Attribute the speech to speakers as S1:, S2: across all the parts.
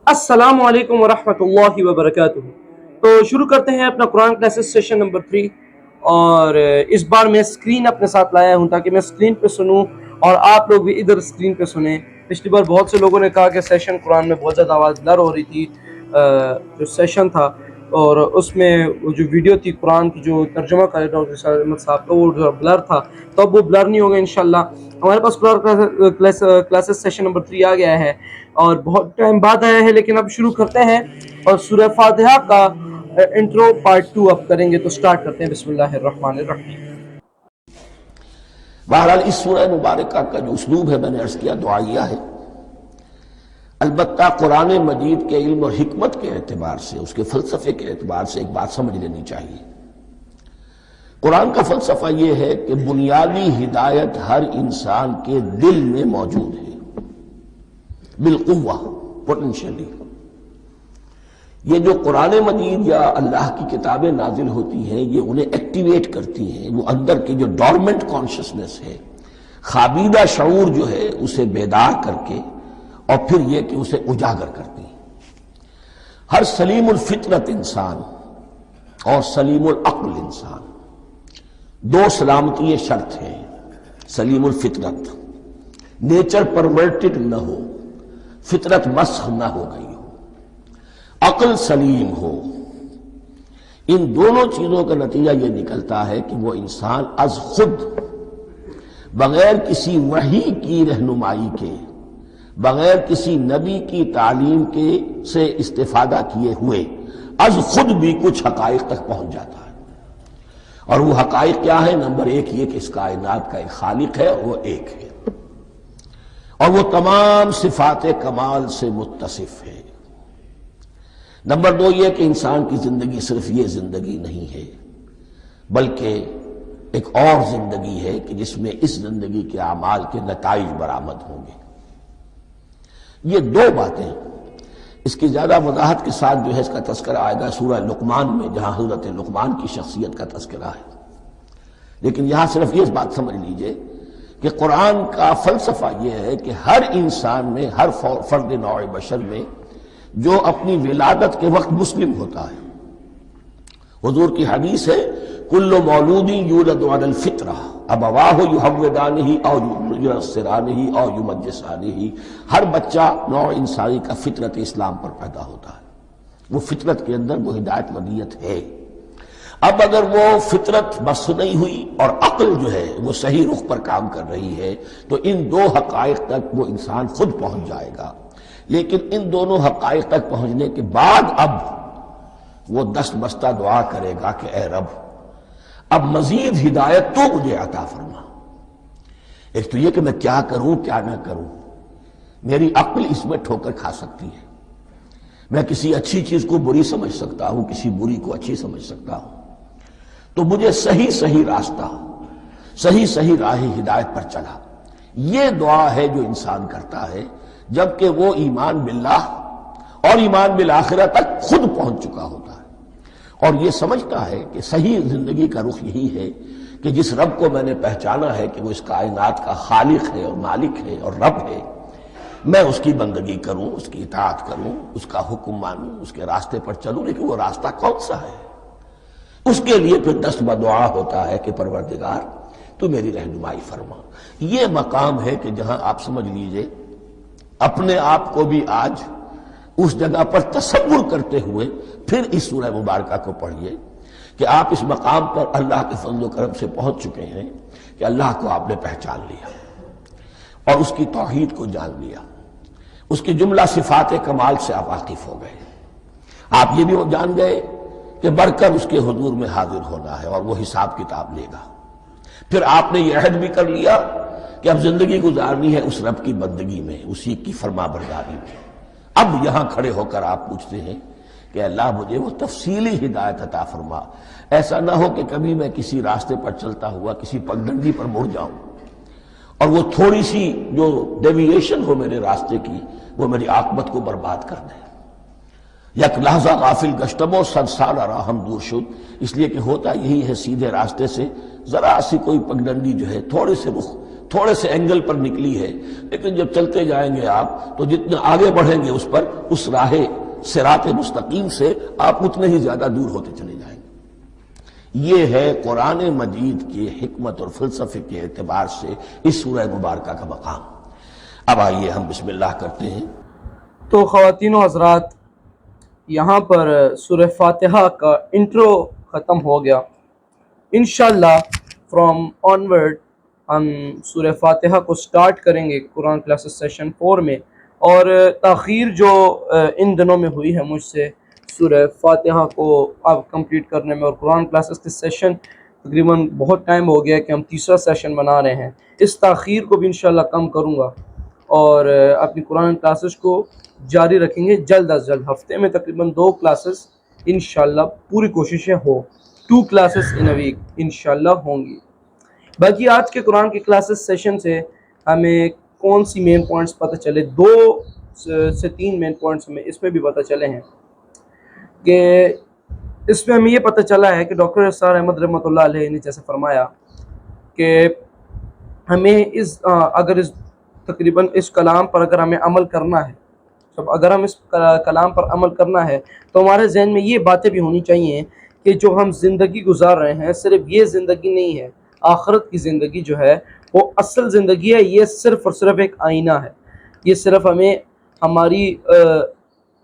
S1: السلام علیکم ورحمۃ اللہ وبرکاتہ۔ تو شروع کرتے ہیں اپنا قرآن کلاسز سیشن نمبر 3، اور اس بار میں اسکرین اپنے ساتھ لایا ہوں تاکہ میں اسکرین پہ سنوں اور آپ لوگ بھی ادھر اسکرین پہ سنیں۔ پچھلی بار بہت سے لوگوں نے کہا کہ سیشن قرآن میں بہت زیادہ آواز بلر ہو رہی تھی، جو سیشن تھا اور اس میں وہ جو ویڈیو تھی قرآن کی جو ترجمہ کرے ڈاکٹر سعد احمد صاحب کا، وہ بلر تھا، تو اب وہ بلر نہیں ہوگا انشاءاللہ۔ ہمارے پاس قرآن کلاسز سیشن نمبر 3 آ گیا ہے اور بہت ٹائم بعد آیا ہے، لیکن اب شروع کرتے ہیں اور سورہ فاتحہ کا انٹرو پارٹ 2 اب کریں گے، تو سٹارٹ کرتے ہیں۔ بسم اللہ الرحمن الرحیم۔
S2: بہرحال اس سورہ مبارکہ کا جو اسلوب ہے میں نے عرض کیا دعائیہ ہے، البتہ قرآن مجید کے علم اور حکمت کے اعتبار سے، اس کے فلسفے کے اعتبار سے ایک بات سمجھ لینی چاہیے۔ قرآن کا فلسفہ یہ ہے کہ بنیادی ہدایت ہر انسان کے دل میں موجود ہے، بالقوہ، پوٹینشلی۔ یہ جو قرآن مجید یا اللہ کی کتابیں نازل ہوتی ہیں، یہ انہیں ایکٹیویٹ کرتی ہیں، وہ اندر کی جو ڈورمنٹ کانشسنس ہے، خوابیدہ شعور جو ہے، اسے بیدار کر کے اور پھر یہ کہ اسے اجاگر کرتی ہیں۔ ہر سلیم الفطرت انسان اور سلیم العقل انسان، دو سلامتی شرط ہیں۔ سلیم الفطرت، نیچر پرورٹڈ نہ ہو، فطرت مسخ نہ ہو گئی ہو، عقل سلیم ہو۔ ان دونوں چیزوں کا نتیجہ یہ نکلتا ہے کہ وہ انسان از خود، بغیر کسی وحی کی رہنمائی کے، بغیر کسی نبی کی تعلیم کے سے استفادہ کیے ہوئے، از خود بھی کچھ حقائق تک پہنچ جاتا ہے۔ اور وہ حقائق کیا ہے؟ نمبر 1 یہ کہ اس کائنات کا ایک خالق ہے اور وہ ایک ہے، اور وہ تمام صفات کمال سے متصف ہے۔ نمبر 2 یہ کہ انسان کی زندگی صرف یہ زندگی نہیں ہے، بلکہ ایک اور زندگی ہے کہ جس میں اس زندگی کے اعمال کے نتائج برآمد ہوں گے۔ یہ دو باتیں، اس کی زیادہ وضاحت کے ساتھ جو ہے اس کا تذکرہ آئے گا سورہ لقمان میں، جہاں حضرت لقمان کی شخصیت کا تذکرہ ہے۔ لیکن یہاں صرف یہ بات سمجھ لیجئے کہ قرآن کا فلسفہ یہ ہے کہ ہر انسان میں، ہر فرد نوع بشر میں، جو اپنی ولادت کے وقت مسلم ہوتا ہے، حضور کی حدیث ہے کل مولود یولد علی الفطرہ ابواہ یحودانہ او ینصرانہ او یمجسانہ، ہر بچہ نوع انسانی کا فطرت اسلام پر پیدا ہوتا ہے، وہ فطرت کے اندر وہ ہدایت ودیت ہے۔ اب اگر وہ فطرت بس نہیں ہوئی اور عقل جو ہے وہ صحیح رخ پر کام کر رہی ہے، تو ان دو حقائق تک وہ انسان خود پہنچ جائے گا۔ لیکن ان دونوں حقائق تک پہنچنے کے بعد اب وہ دست بستہ دعا کرے گا کہ اے رب، اب مزید ہدایت تو مجھے عطا فرما۔ ایک تو یہ کہ میں کیا کروں کیا نہ کروں، میری عقل اس میں ٹھوکر کھا سکتی ہے، میں کسی اچھی چیز کو بری سمجھ سکتا ہوں، کسی بری کو اچھی سمجھ سکتا ہوں، تو مجھے صحیح راستہ، صحیح راہ ہدایت پر چلا۔ یہ دعا ہے جو انسان کرتا ہے جبکہ وہ ایمان باللہ اور ایمان بالآخرہ تک خود پہنچ چکا ہوتا ہے، اور یہ سمجھتا ہے کہ صحیح زندگی کا رخ یہی ہے کہ جس رب کو میں نے پہچانا ہے کہ وہ اس کائنات کا خالق ہے اور مالک ہے اور رب ہے، میں اس کی بندگی کروں، اس کی اطاعت کروں، اس کا حکم مانوں، اس کے راستے پر چلوں۔ لیکن وہ راستہ کون سا ہے؟ اس کے لیے پھر دست بدعا ہوتا ہے کہ پروردگار تو میری رہنمائی فرما۔ یہ مقام ہے کہ جہاں آپ سمجھ لیجئے اپنے آپ کو بھی آج اس جگہ پر تصور کرتے ہوئے پھر اس سورہ مبارکہ کو پڑھیے کہ آپ اس مقام پر اللہ کے فضل و کرم سے پہنچ چکے ہیں کہ اللہ کو آپ نے پہچان لیا اور اس کی توحید کو جان لیا، اس کی جملہ صفات کمال سے آپ واقف ہو گئے۔ آپ یہ بھی جان گئے کہ بڑھ کر اس کے حضور میں حاضر ہونا ہے اور وہ حساب کتاب لے گا۔ پھر آپ نے یہ عہد بھی کر لیا کہ اب زندگی گزارنی ہے اس رب کی بندگی میں، اسی کی فرما برداری میں۔ اب یہاں کھڑے ہو کر آپ پوچھتے ہیں کہ اللہ مجھے وہ تفصیلی ہدایت عطا فرما، ایسا نہ ہو کہ کبھی میں کسی راستے پر چلتا ہوا کسی پگڈنڈی پر مڑ جاؤں اور وہ تھوڑی سی جو ڈیوییشن ہو میرے راستے کی وہ میری عاقبت کو برباد کر دے۔ یک لحظہ غافل گشتم و صد سال راہم دور شد، اس لیے کہ ہوتا یہی ہے سیدھے راستے سے ذرا سی کوئی پگڈنڈی جو ہے، تھوڑے سے رخ تھوڑے سے اینگل پر نکلی ہے، لیکن جب چلتے جائیں گے آپ تو جتنا آگے بڑھیں گے اس پر، اس راہ صراط مستقیم سے آپ اتنے ہی زیادہ دور ہوتے چلے جائیں گے۔ یہ ہے قرآن مجید کی حکمت اور فلسفے کے اعتبار سے اس سورہ مبارکہ کا مقام۔ اب آئیے ہم بسم اللہ کرتے ہیں۔
S1: تو خواتین و حضرات، یہاں پر سورہ فاتحہ کا انٹرو ختم ہو گیا۔ انشاءاللہ فرام آنورڈ ہم سورہ فاتحہ کو سٹارٹ کریں گے قرآن کلاسز سیشن 4 میں، اور تاخیر جو ان دنوں میں ہوئی ہے مجھ سے سورہ فاتحہ کو اب کمپلیٹ کرنے میں، اور قرآن کلاسز کے سیشن تقریباً بہت ٹائم ہو گیا کہ ہم تیسرا سیشن بنا رہے ہیں، اس تاخیر کو بھی انشاءاللہ کم کروں گا اور اپنی قرآن کلاسز کو جاری رکھیں گے جلد از جلد۔ ہفتے میں تقریباً 2 کلاسز انشاءاللہ پوری کوششیں ہو، 2 کلاسز ان اے ویک انشاءاللہ ہوں گی۔ باقی آج کے قرآن کے کلاسز سیشن سے ہمیں کون سی مین پوائنٹس پتہ چلے، 2 سے 3 مین پوائنٹس ہمیں اس میں بھی پتہ چلے ہیں کہ اس میں ہمیں یہ پتہ چلا ہے کہ ڈاکٹر اسرار احمد رحمۃ اللہ علیہ نے جیسے فرمایا کہ ہمیں اگر تقریباً اس کلام پر اگر ہمیں عمل کرنا ہے، اگر ہم اس کلام پر عمل کرنا ہے تو ہمارے ذہن میں یہ باتیں بھی ہونی چاہیے کہ جو ہم زندگی گزار رہے ہیں صرف یہ زندگی نہیں ہے، آخرت کی زندگی جو ہے وہ اصل زندگی ہے، یہ صرف اور صرف ایک آئینہ ہے، یہ صرف ہمیں ہماری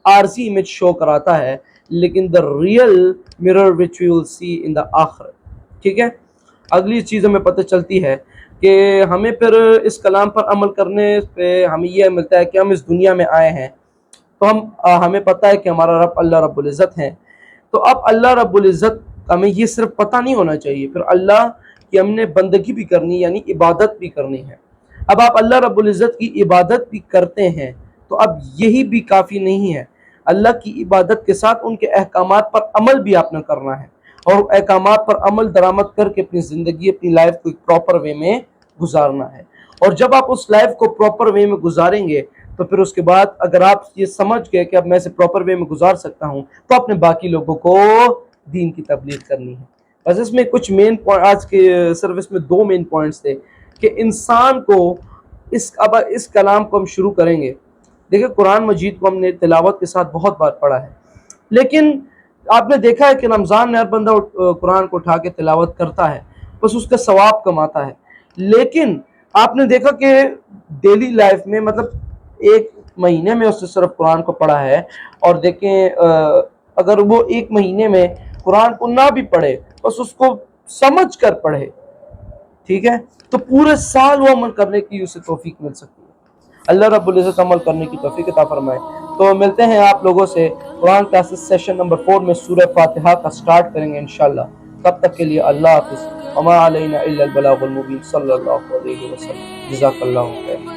S1: عارضی امیج شو کراتا ہے، لیکن the real mirror which we will see in the آخرت۔ ٹھیک ہے، اگلی چیز ہمیں پتہ چلتی ہے کہ ہمیں پھر اس کلام پر عمل کرنے پہ ہمیں یہ ملتا ہے کہ ہم اس دنیا میں آئے ہیں تو ہمیں پتہ ہے کہ ہمارا رب اللہ رب العزت ہے، تو اب اللہ رب العزت ہمیں یہ صرف پتہ نہیں ہونا چاہیے، پھر اللہ کی ہم نے بندگی بھی کرنی یعنی عبادت بھی کرنی ہے۔ اب آپ اللہ رب العزت کی عبادت بھی کرتے ہیں تو اب یہی بھی کافی نہیں ہے، اللہ کی عبادت کے ساتھ ان کے احکامات پر عمل بھی آپ نے کرنا ہے، اور احکامات پر عمل درآمد کر کے اپنی زندگی اپنی لائف کو ایک پراپر وے میں گزارنا ہے۔ اور جب آپ اس لائف کو پراپر وے میں گزاریں گے تو پھر اس کے بعد اگر آپ یہ سمجھ گئے کہ اب میں اسے پراپر وے میں گزار سکتا ہوں تو اپنے باقی لوگوں کو دین کی تبلیغ کرنی ہے۔ بس اس میں کچھ مین پوائنٹ آج کے سروس میں 2 مین پوائنٹس تھے کہ انسان کو اب اس کلام کو ہم شروع کریں گے۔ دیکھیں قرآن مجید کو ہم نے تلاوت کے ساتھ بہت بار پڑھا ہے، لیکن آپ نے دیکھا ہے کہ رمضان میں ہر بندہ قرآن کو اٹھا کے تلاوت کرتا ہے، بس اس کا ثواب کماتا ہے، لیکن آپ نے دیکھا کہ ڈیلی لائف میں مطلب 1 مہینے میں اس نے صرف قرآن کو پڑھا ہے، اور دیکھیں اگر وہ 1 مہینے میں قرآن کو نہ بھی پڑھے بس اس کو سمجھ کر پڑھے، ٹھیک ہے، تو پورے سال وہ عمل کرنے کی اسے توفیق مل سکتی ہے۔ اللہ رب العزت عمل کرنے کی توفیق عطا فرمائے۔ تو ملتے ہیں آپ لوگوں سے قرآن کلاسز سیشن نمبر 4 میں سورہ فاتحہ کا سٹارٹ کریں گے انشاءاللہ۔ تب تک کے لیے اللہ حافظ، وما علینا الا البلاغ المبین۔ صلی اللہ علیہ وسلم، جزاک اللہ خیر۔